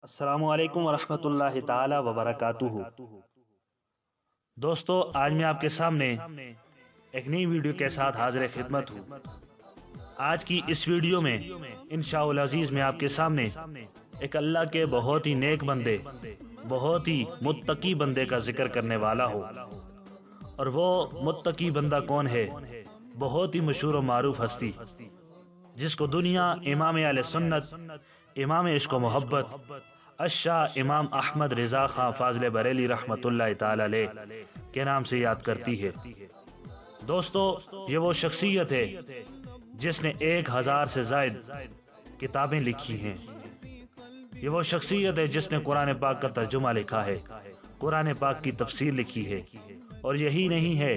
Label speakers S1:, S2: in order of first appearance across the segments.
S1: السلام علیکم ورحمۃ اللہ تعالی وبرکاتہ۔ دوستو، آج میں آپ کے سامنے ایک نئی ویڈیو کے ساتھ حاضر خدمت ہوں۔ آج کی اس ویڈیو میں انشاء العزیز میں آپ کے سامنے ایک اللہ کے بہت ہی نیک بندے، بہت ہی متقی بندے کا ذکر کرنے والا ہوں۔ اور وہ متقی بندہ کون ہے؟ بہت ہی مشہور و معروف ہستی، جس کو دنیا امام اہل سنت، امام عشق و محبت الشاہ امام احمد رضا خان فاضل بریلی رحمت اللہ تعالی علیہ کے نام سے یاد کرتی ہے۔ دوستو، یہ وہ شخصیت ہے جس نے 1000 سے زائد کتابیں لکھی ہیں۔ یہ وہ شخصیت ہے جس نے قرآن پاک کا ترجمہ لکھا ہے، قرآن پاک کی تفسیر لکھی ہے۔ اور یہی نہیں ہے،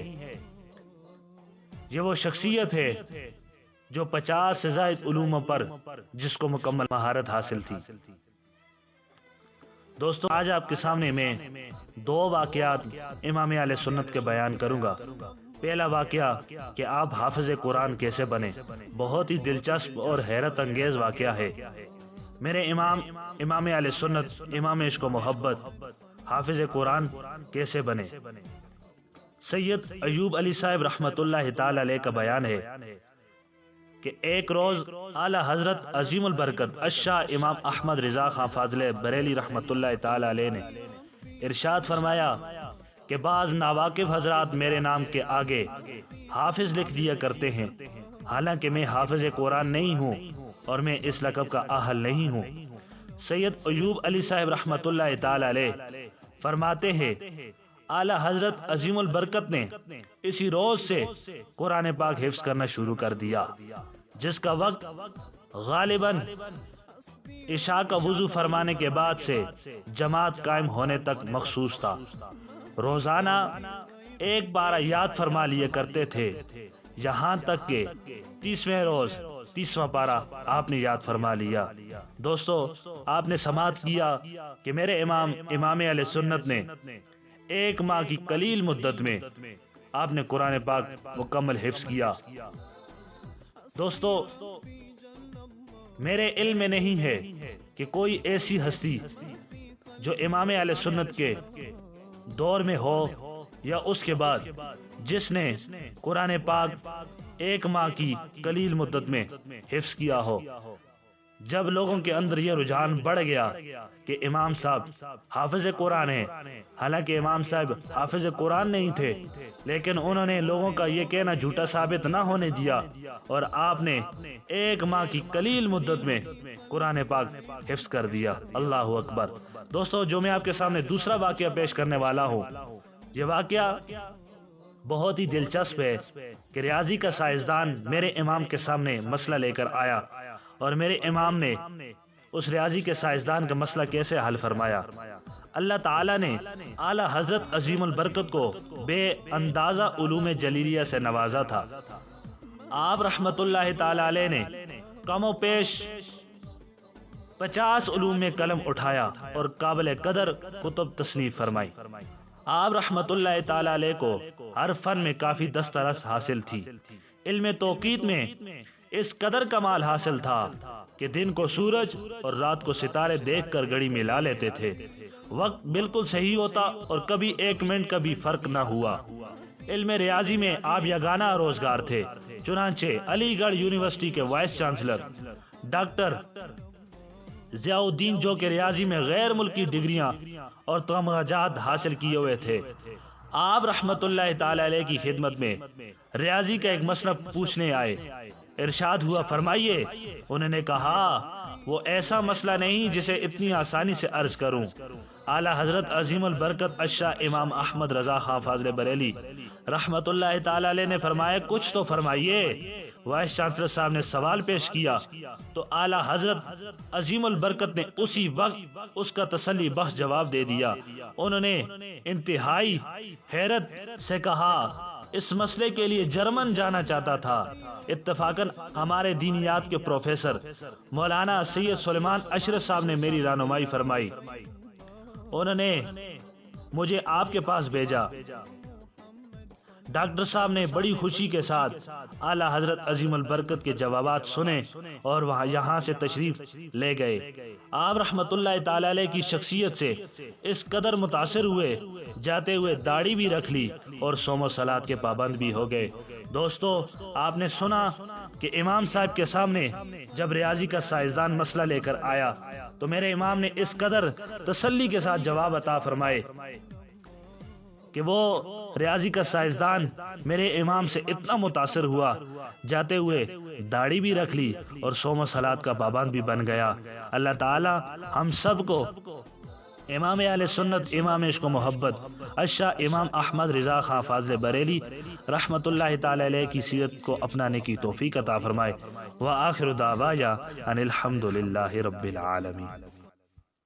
S1: یہ وہ شخصیت ہے جو 50 سے زائد علوموں پر جس کو مکمل مہارت حاصل تھی۔ دوستو، آج آپ کے سامنے میں 2 واقعات امام اہل سنت کے بیان کروں گا۔ پہلا واقعہ کہ آپ حافظ قرآن کیسے بنے، بہت ہی دلچسپ اور حیرت انگیز واقعہ ہے۔ میرے امام اہل سنت، امام عشق و محبت حافظ قرآن کیسے بنے۔ سید ایوب علی صاحب رحمت اللہ تعالی علیہ کا بیان ہے کہ ایک روز اعلی حضرت عظیم البرکت الشاہ امام احمد رضا خان فاضل بریلی رحمت اللہ تعالی علیہ نے ارشاد فرمایا کہ بعض ناواقف حضرات میرے نام کے آگے حافظ لکھ دیا کرتے ہیں، حالانکہ میں حافظ قرآن نہیں ہوں اور میں اس لقب کا اہل نہیں ہوں۔ سید ایوب علی صاحب رحمت اللہ تعالی علیہ فرماتے ہیں، اعلی حضرت عظیم البرکت نے اسی روز سے قرآن پاک حفظ کرنا شروع کر دیا، جس کا وقت غالباً عشاء کا وضو فرمانے کے بعد سے جماعت قائم ہونے تک مخصوص تھا۔ روزانہ ایک بار یاد فرما لیے کرتے تھے، یہاں تک کہ 30ویں روز 30واں پارہ آپ نے یاد فرما لیا۔ دوستو، آپ نے سماعت کیا کہ میرے امام اہل سنت نے 1 ماہ کی قلیل مدت میں آپ نے قرآن پاک مکمل حفظ کیا۔ دوستو، میرے علم میں نہیں ہے کہ کوئی ایسی ہستی جو امام اہل سنت کے دور میں ہو یا اس کے بعد جس نے قرآن پاک 1 ماہ کی قلیل مدت میں حفظ کیا ہو۔ جب لوگوں کے اندر یہ رجحان بڑھ گیا کہ امام صاحب حافظ قرآن ہیں، حالانکہ امام صاحب حافظ قرآن نہیں تھے، لیکن انہوں نے لوگوں کا یہ کہنا جھوٹا ثابت نہ ہونے دیا اور آپ نے 1 ماہ کی قلیل مدت میں قرآن پاک حفظ کر دیا۔ اللہ اکبر۔ دوستو، جو میں آپ کے سامنے دوسرا واقعہ پیش کرنے والا ہوں، یہ واقعہ بہت ہی دلچسپ ہے کہ ریاضی کا سائنسدان میرے امام کے سامنے مسئلہ لے کر آیا اور میرے امام نے اس ریاضی کے سائنسدان کا مسئلہ کیسے حل فرمایا۔ اللہ تعالیٰ نے اعلی حضرت عظیم البرکت کو بے اندازہ علوم جلیلیہ سے نوازا تھا۔ آپ رحمت اللہ تعالی علیہ نے کم و پیش 50 علوم میں قلم اٹھایا اور قابل قدر کتب تصنیف فرمائی۔ آپ رحمت اللہ تعالی علیہ کو ہر فن میں کافی دسترس حاصل تھی۔ علم توقیت میں اس قدر کمال حاصل تھا کہ دن کو سورج اور رات کو ستارے دیکھ کر گھڑی ملا لیتے تھے، وقت بالکل صحیح ہوتا اور کبھی 1 منٹ کا بھی فرق نہ ہوا۔ علم ریاضی میں آپ یگانہ روزگار تھے، چنانچہ علی گڑھ یونیورسٹی کے وائس چانسلر ڈاکٹر ضیاء الدین، جو کہ ریاضی میں غیر ملکی ڈگریاں اور تمغات حاصل کیے ہوئے تھے، آپ رحمت اللہ تعالی علیہ کی خدمت میں ریاضی کا ایک مسئلہ پوچھنے آئے۔ ارشاد ہوا، فرمائیے۔ انہوں نے کہا، وہ ایسا مسئلہ نہیں جسے اتنی آسانی سے عرض کروں۔ اعلی حضرت عظیم البرکت الشاہ امام احمد رضا خان فاضل بریلی رحمت اللہ تعالی علیہ نے فرمایا، کچھ تو فرمائیے۔ وائس چانسلر صاحب نے سوال پیش کیا تو اعلی حضرت عظیم البرکت نے اسی وقت اس کا تسلی بخش جواب دے دیا۔ انہوں نے انتہائی حیرت سے کہا، اس مسئلے کے لیے جرمن جانا چاہتا تھا۔ اتفاقاً ہمارے دینیات کے پروفیسر مولانا سید سلیمان اشرف صاحب نے میری رہنمائی فرمائی، انہوں نے مجھے آپ کے پاس بھیجا۔ ڈاکٹر صاحب نے بڑی خوشی کے ساتھ اعلی حضرت عظیم البرکت کے جوابات سنے اور وہاں یہاں سے تشریف لے گئے۔ آپ رحمت اللہ تعالی علیہ کی شخصیت سے اس قدر متاثر ہوئے، جاتے ہوئے داڑھی بھی رکھ لی اور صوم و صلات کے پابند بھی ہو گئے۔ دوستو، آپ نے سنا کہ امام صاحب کے سامنے جب ریاضی کا سائنسدان مسئلہ لے کر آیا تو میرے امام نے اس قدر تسلی کے ساتھ جواب عطا فرمائے کہ وہ ریاضی کا سائنسدان میرے امام سے اتنا متاثر ہوا، جاتے ہوئے داڑھی بھی رکھ لی اور صوم و صلات کا پابند بھی بن گیا۔ اللہ تعالی ہم سب کو امام اہل سنت، امام عشق و محبت الشاہ امام احمد رضا خان فاضل بریلی رحمت اللہ تعالی علیہ کی سیرت کو اپنانے کی توفیق عطا فرمائے۔ وآخر دعوایا ان الحمد للہ رب العالمین۔